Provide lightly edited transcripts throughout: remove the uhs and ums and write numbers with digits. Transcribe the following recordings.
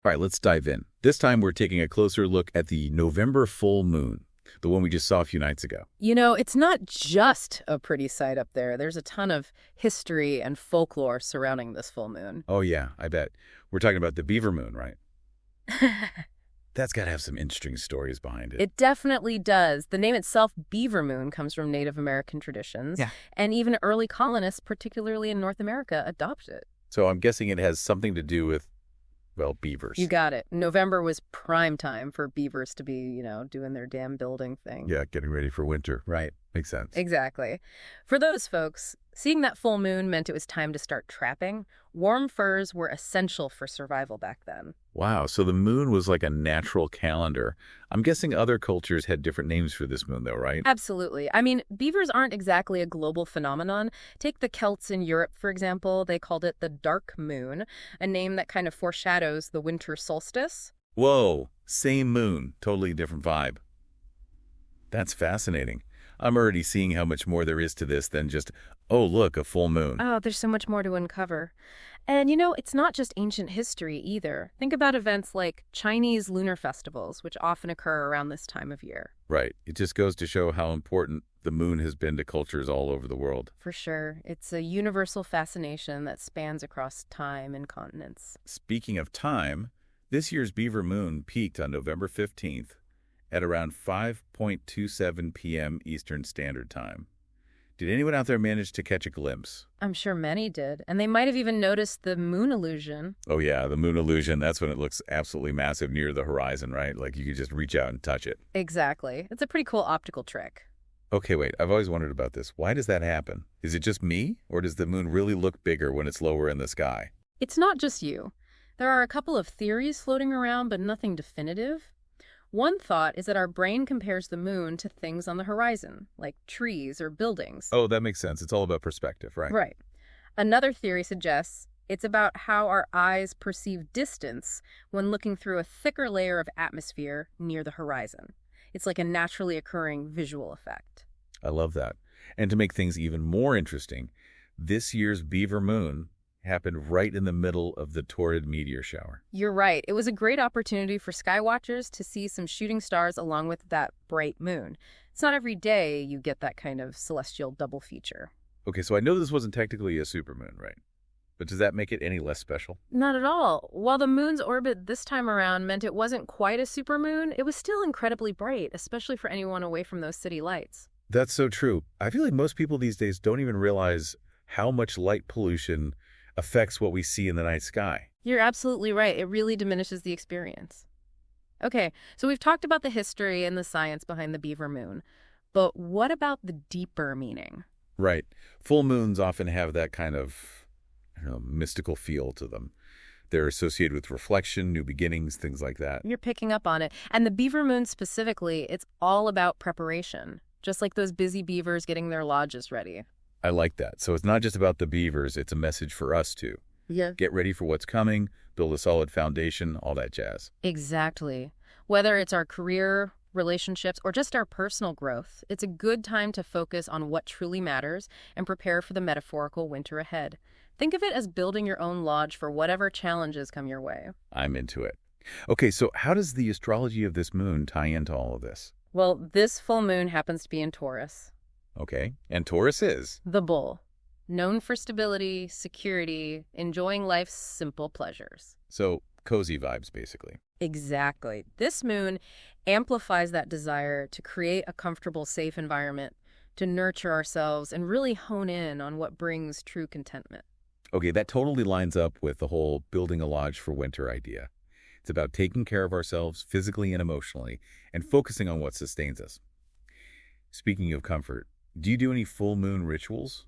All right, let's dive in. This time we're taking a closer look at the November full moon, the one we just saw a few nights ago. You know, it's not just a pretty sight up there. There's a ton of history and folklore surrounding this full moon. Oh yeah, I bet. We're talking about the beaver moon, right? That's got to have some interesting stories behind it. It definitely does. The name itself, beaver moon, comes from Native American traditions. Yeah. And even early colonists, particularly in North America, adopted it. So I'm guessing it has something to do with, well, beavers. You got it. November was prime time for beavers to be, doing their dam building thing. Yeah, getting ready for winter. Right. Makes sense. Exactly. For those folks, seeing that full moon meant it was time to start trapping. Warm furs were essential for survival back then. Wow, so the moon was like a natural calendar. I'm guessing other cultures had different names for this moon, though, right? Absolutely. I mean, beavers aren't exactly a global phenomenon. Take the Celts in Europe, for example. They called it the dark moon, a name that kind of foreshadows the winter solstice. Whoa, same moon, totally different vibe. That's fascinating. I'm already seeing how much more there is to this than just, oh, look, a full moon. Oh, there's so much more to uncover. And it's not just ancient history either. Think about events like Chinese lunar festivals, which often occur around this time of year. Right. It just goes to show how important the moon has been to cultures all over the world. For sure. It's a universal fascination that spans across time and continents. Speaking of time, this year's beaver moon peaked on November 15th at around 5:27 p.m. Eastern Standard Time. Did anyone out there manage to catch a glimpse? I'm sure many did. And they might have even noticed the moon illusion. Oh yeah, the moon illusion. That's when it looks absolutely massive near the horizon, right? Like you could just reach out and touch it. Exactly. It's a pretty cool optical trick. Okay, wait. I've always wondered about this. Why does that happen? Is it just me? Or does the moon really look bigger when it's lower in the sky? It's not just you. There are a couple of theories floating around, but nothing definitive. One thought is that our brain compares the moon to things on the horizon, like trees or buildings. Oh, that makes sense. It's all about perspective, right? Right. Another theory suggests it's about how our eyes perceive distance when looking through a thicker layer of atmosphere near the horizon. It's like a naturally occurring visual effect. I love that. And to make things even more interesting, this year's beaver moon happened right in the middle of the torrid meteor shower. You're right. It was a great opportunity for skywatchers to see some shooting stars along with that bright moon. It's not every day you get that kind of celestial double feature. Okay, so I know this wasn't technically a supermoon, right? But does that make it any less special? Not at all. While the moon's orbit this time around meant it wasn't quite a supermoon, it was still incredibly bright, especially for anyone away from those city lights. That's so true. I feel like most people these days don't even realize how much light pollution affects what we see in the night sky. You're absolutely right. It really diminishes the experience. Okay, so we've talked about the history and the science behind the beaver moon, but what about the deeper meaning? Right. Full moons often have that kind of, mystical feel to them. They're associated with reflection, new beginnings, things like that. You're picking up on it. And the beaver moon specifically, it's all about preparation, just like those busy beavers getting their lodges ready. I like that. So it's not just about the beavers, it's a message for us too. Yeah. Get ready for what's coming, build a solid foundation, all that jazz. Exactly. Whether it's our career, relationships, or just our personal growth, it's a good time to focus on what truly matters and prepare for the metaphorical winter ahead. Think of it as building your own lodge for whatever challenges come your way. I'm into it. Okay, so how does the astrology of this moon tie into all of this? Well, this full moon happens to be in Taurus. Okay, and Taurus is? The bull. Known for stability, security, enjoying life's simple pleasures. So, cozy vibes, basically. Exactly. This moon amplifies that desire to create a comfortable, safe environment, to nurture ourselves, and really hone in on what brings true contentment. Okay, that totally lines up with the whole building a lodge for winter idea. It's about taking care of ourselves physically and emotionally and focusing on what sustains us. Speaking of comfort, do you do any full moon rituals?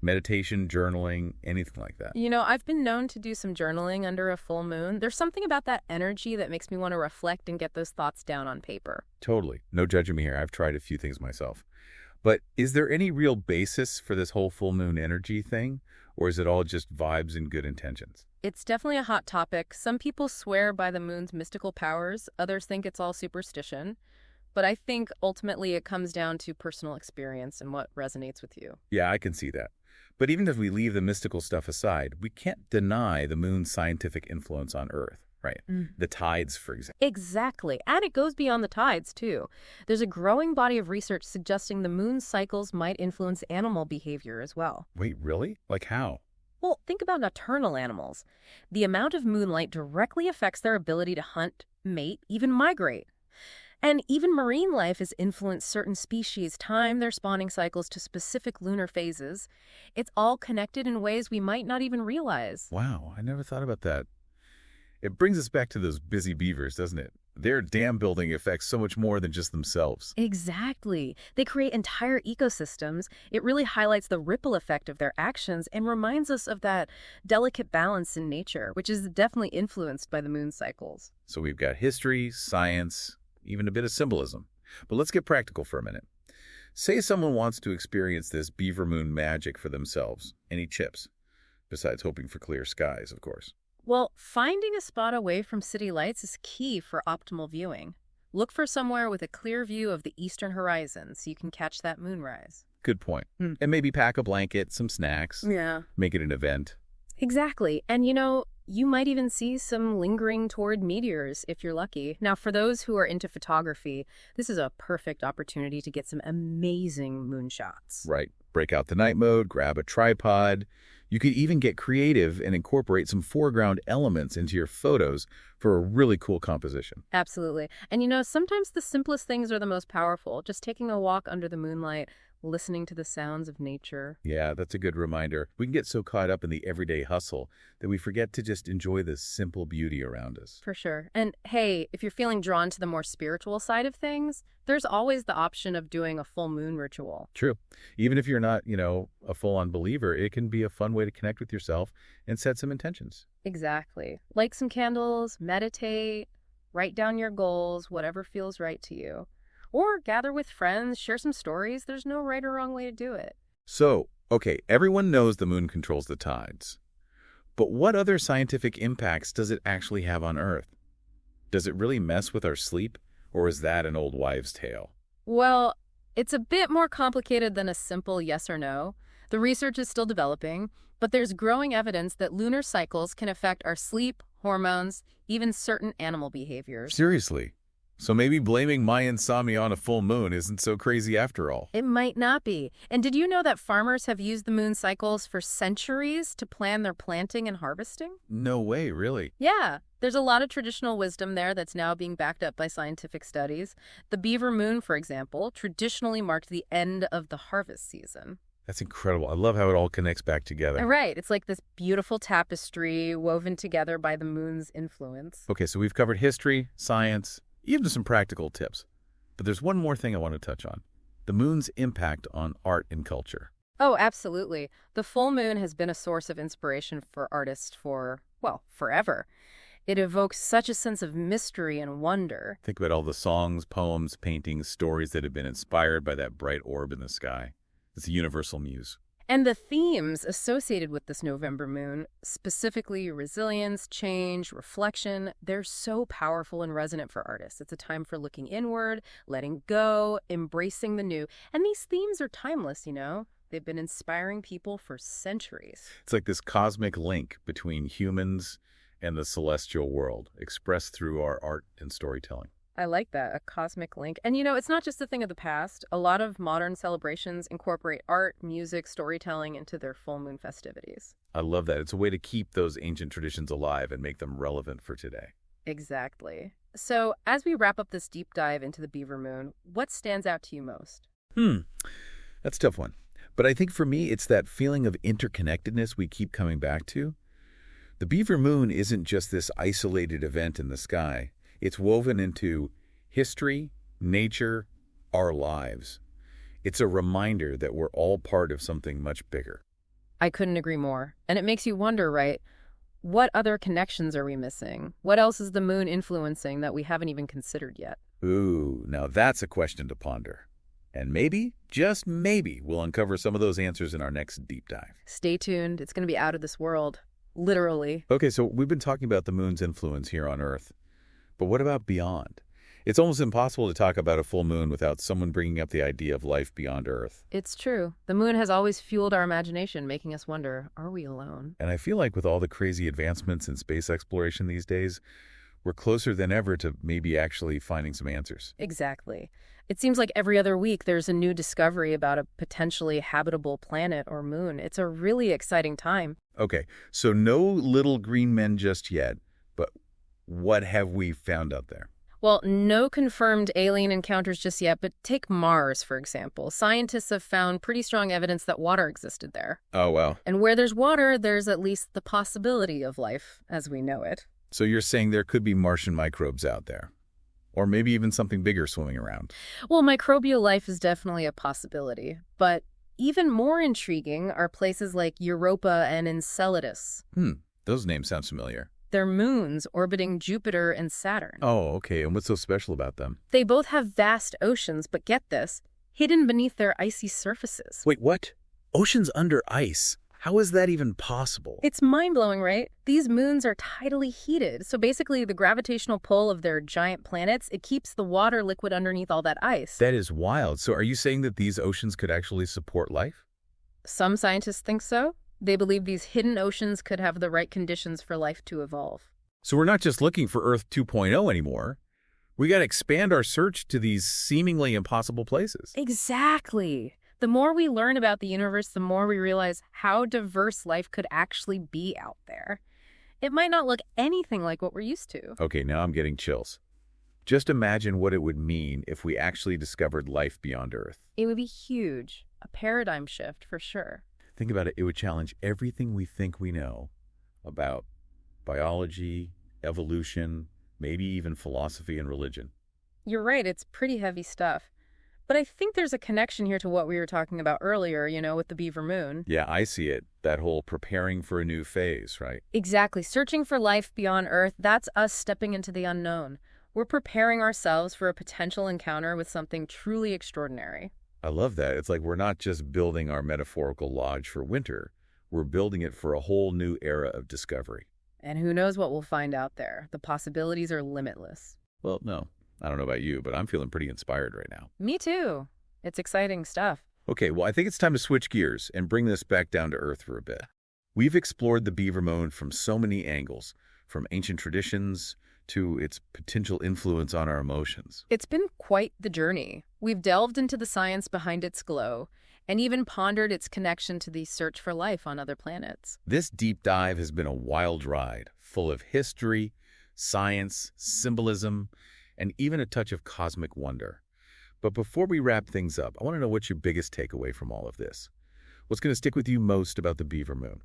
Meditation, journaling, anything like that? I've been known to do some journaling under a full moon. There's something about that energy that makes me want to reflect and get those thoughts down on paper. Totally. No judging me here. I've tried a few things myself. But is there any real basis for this whole full moon energy thing? Or is it all just vibes and good intentions? It's definitely a hot topic. Some people swear by the moon's mystical powers. Others think it's all superstition. But I think ultimately it comes down to personal experience and what resonates with you. Yeah, I can see that. But even if we leave the mystical stuff aside, we can't deny the moon's scientific influence on Earth. Right. The tides, for example. Exactly. And it goes beyond the tides, too. There's a growing body of research suggesting the moon's cycles might influence animal behavior as well. Wait, really? Like how? Well, think about nocturnal animals. The amount of moonlight directly affects their ability to hunt, mate, even migrate. And even marine life has influenced certain species time their spawning cycles to specific lunar phases. It's all connected in ways we might not even realize. Wow, I never thought about that. It brings us back to those busy beavers, doesn't it? Their dam building affects so much more than just themselves. Exactly. They create entire ecosystems. It really highlights the ripple effect of their actions and reminds us of that delicate balance in nature, which is definitely influenced by the moon cycles. So we've got history, science, even a bit of symbolism. But let's get practical for a minute. Say someone wants to experience this beaver moon magic for themselves. Any tips? Besides hoping for clear skies, of course. Well, finding a spot away from city lights is key for optimal viewing. Look for somewhere with a clear view of the eastern horizon so you can catch that moonrise. Good point. And maybe pack a blanket, some snacks. Yeah. Make it an event. Exactly. And you might even see some lingering toward meteors if you're lucky. Now, for those who are into photography, this is a perfect opportunity to get some amazing moonshots. Right. Break out the night mode, grab a tripod. You could even get creative and incorporate some foreground elements into your photos for a really cool composition. Absolutely. And sometimes the simplest things are the most powerful. Just taking a walk under the moonlight, listening to the sounds of nature. Yeah, that's a good reminder. We can get so caught up in the everyday hustle that we forget to just enjoy the simple beauty around us. For sure. And hey, if you're feeling drawn to the more spiritual side of things, there's always the option of doing a full moon ritual. True. Even if you're not, a full-on believer, it can be a fun way to connect with yourself and set some intentions. Exactly. Light some candles, meditate, write down your goals, whatever feels right to you. Or gather with friends, share some stories. There's no right or wrong way to do it. So, okay, everyone knows the moon controls the tides. But what other scientific impacts does it actually have on Earth? Does it really mess with our sleep, or is that an old wives' tale? Well, it's a bit more complicated than a simple yes or no. The research is still developing, but there's growing evidence that lunar cycles can affect our sleep, hormones, even certain animal behaviors. Seriously? So maybe blaming my insomnia on a full moon isn't so crazy after all. It might not be. And did you know that farmers have used the moon cycles for centuries to plan their planting and harvesting? No way, really? Yeah, there's a lot of traditional wisdom there that's now being backed up by scientific studies. The beaver moon, for example, traditionally marked the end of the harvest season. That's incredible. I love how it all connects back together. Right. It's like this beautiful tapestry woven together by the moon's influence. Okay, so we've covered history, science, even some practical tips. But there's one more thing I want to touch on. The moon's impact on art and culture. Oh, absolutely. The full moon has been a source of inspiration for artists for, forever. It evokes such a sense of mystery and wonder. Think about all the songs, poems, paintings, stories that have been inspired by that bright orb in the sky. It's a universal muse. And the themes associated with this November moon, specifically resilience, change, reflection, they're so powerful and resonant for artists. It's a time for looking inward, letting go, embracing the new. And these themes are timeless, They've been inspiring people for centuries. It's like this cosmic link between humans and the celestial world, expressed through our art and storytelling. I like that, a cosmic link. And it's not just a thing of the past. A lot of modern celebrations incorporate art, music, storytelling into their full moon festivities. I love that. It's a way to keep those ancient traditions alive and make them relevant for today. Exactly. So as we wrap up this deep dive into the beaver moon, what stands out to you most? That's a tough one. But I think for me, it's that feeling of interconnectedness we keep coming back to. The beaver moon isn't just this isolated event in the sky. It's woven into history, nature, our lives. It's a reminder that we're all part of something much bigger. I couldn't agree more. And it makes you wonder, right? What other connections are we missing? What else is the moon influencing that we haven't even considered yet? Ooh, now that's a question to ponder. And maybe, just maybe, we'll uncover some of those answers in our next deep dive. Stay tuned. It's going to be out of this world. Literally. Okay, so we've been talking about the moon's influence here on Earth. But what about beyond? It's almost impossible to talk about a full moon without someone bringing up the idea of life beyond Earth. It's true. The moon has always fueled our imagination, making us wonder, are we alone? And I feel like with all the crazy advancements in space exploration these days, we're closer than ever to maybe actually finding some answers. Exactly. It seems like every other week there's a new discovery about a potentially habitable planet or moon. It's a really exciting time. Okay, so no little green men just yet, but what have we found out there? Well, no confirmed alien encounters just yet, but take Mars, for example. Scientists have found pretty strong evidence that water existed there. Oh, wow. And where there's water, there's at least the possibility of life as we know it. So you're saying there could be Martian microbes out there? Or maybe even something bigger swimming around? Well, microbial life is definitely a possibility, but even more intriguing are places like Europa and Enceladus. Those names sound familiar. They're moons orbiting Jupiter and Saturn. Oh, okay. And what's so special about them? They both have vast oceans, but get this, hidden beneath their icy surfaces. Wait, what? Oceans under ice? How is that even possible? It's mind-blowing, right? These moons are tidally heated, so basically the gravitational pull of their giant planets, it keeps the water liquid underneath all that ice. That is wild. So are you saying that these oceans could actually support life? Some scientists think so. They believe these hidden oceans could have the right conditions for life to evolve. So we're not just looking for Earth 2.0 anymore. We got to expand our search to these seemingly impossible places. Exactly. The more we learn about the universe, the more we realize how diverse life could actually be out there. It might not look anything like what we're used to. Okay, now I'm getting chills. Just imagine what it would mean if we actually discovered life beyond Earth. It would be huge. A paradigm shift for sure. Think about it. It would challenge everything we think we know about biology, evolution, maybe even philosophy and religion. You're right. It's pretty heavy stuff. But I think there's a connection here to what we were talking about earlier, with the beaver moon. Yeah, I see it. That whole preparing for a new phase, right? Exactly. Searching for life beyond Earth, that's us stepping into the unknown. We're preparing ourselves for a potential encounter with something truly extraordinary. I love that. It's like we're not just building our metaphorical lodge for winter. We're building it for a whole new era of discovery. And who knows what we'll find out there. The possibilities are limitless. Well, no. I don't know about you, but I'm feeling pretty inspired right now. Me too. It's exciting stuff. Okay, well, I think it's time to switch gears and bring this back down to earth for a bit. We've explored the beaver moon from so many angles, from ancient traditions to its potential influence on our emotions. It's been quite the journey. We've delved into the science behind its glow and even pondered its connection to the search for life on other planets. This deep dive has been a wild ride, full of history, science, symbolism, and even a touch of cosmic wonder. But before we wrap things up, I want to know what's your biggest takeaway from all of this. What's going to stick with you most about the beaver moon?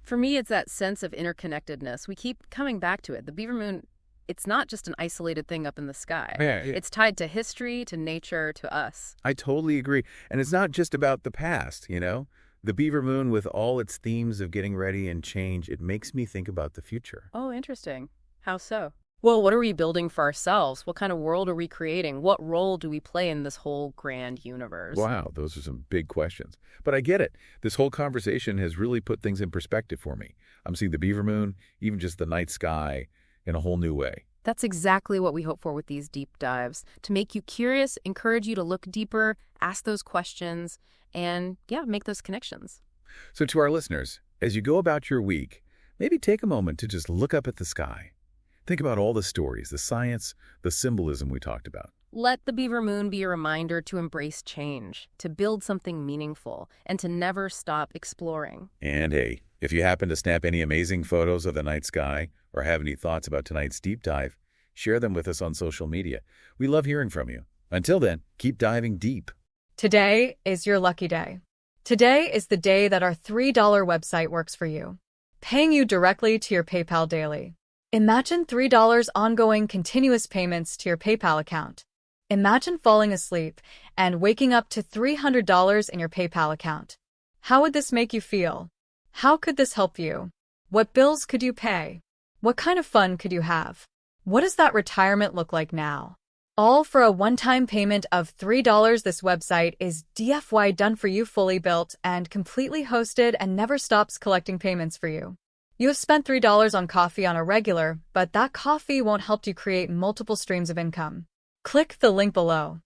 For me, it's that sense of interconnectedness. We keep coming back to it. The beaver moon, it's not just an isolated thing up in the sky. Yeah. It's tied to history, to nature, to us. I totally agree. And it's not just about the past, The beaver moon, with all its themes of getting ready and change, it makes me think about the future. Oh, interesting. How so? Well, what are we building for ourselves? What kind of world are we creating? What role do we play in this whole grand universe? Wow, those are some big questions. But I get it. This whole conversation has really put things in perspective for me. I'm seeing the beaver moon, even just the night sky, in a whole new way. That's exactly what we hope for with these deep dives, to make you curious, encourage you to look deeper, ask those questions, and, make those connections. So to our listeners, as you go about your week, maybe take a moment to just look up at the sky. Think about all the stories, the science, the symbolism we talked about. Let the beaver moon be a reminder to embrace change, to build something meaningful, and to never stop exploring. And hey, if you happen to snap any amazing photos of the night sky or have any thoughts about tonight's deep dive, share them with us on social media. We love hearing from you. Until then, keep diving deep. Today is your lucky day. Today is the day that our $3 website works for you, paying you directly to your PayPal daily. Imagine $3 ongoing continuous payments to your PayPal account. Imagine falling asleep and waking up to $300 in your PayPal account. How would this make you feel? How could this help you? What bills could you pay? What kind of fun could you have? What does that retirement look like now? All for a one-time payment of $3. This website is DFY done for you, fully built and completely hosted, and never stops collecting payments for you. You have spent $3 on coffee on a regular, but that coffee won't help you create multiple streams of income. Click the link below.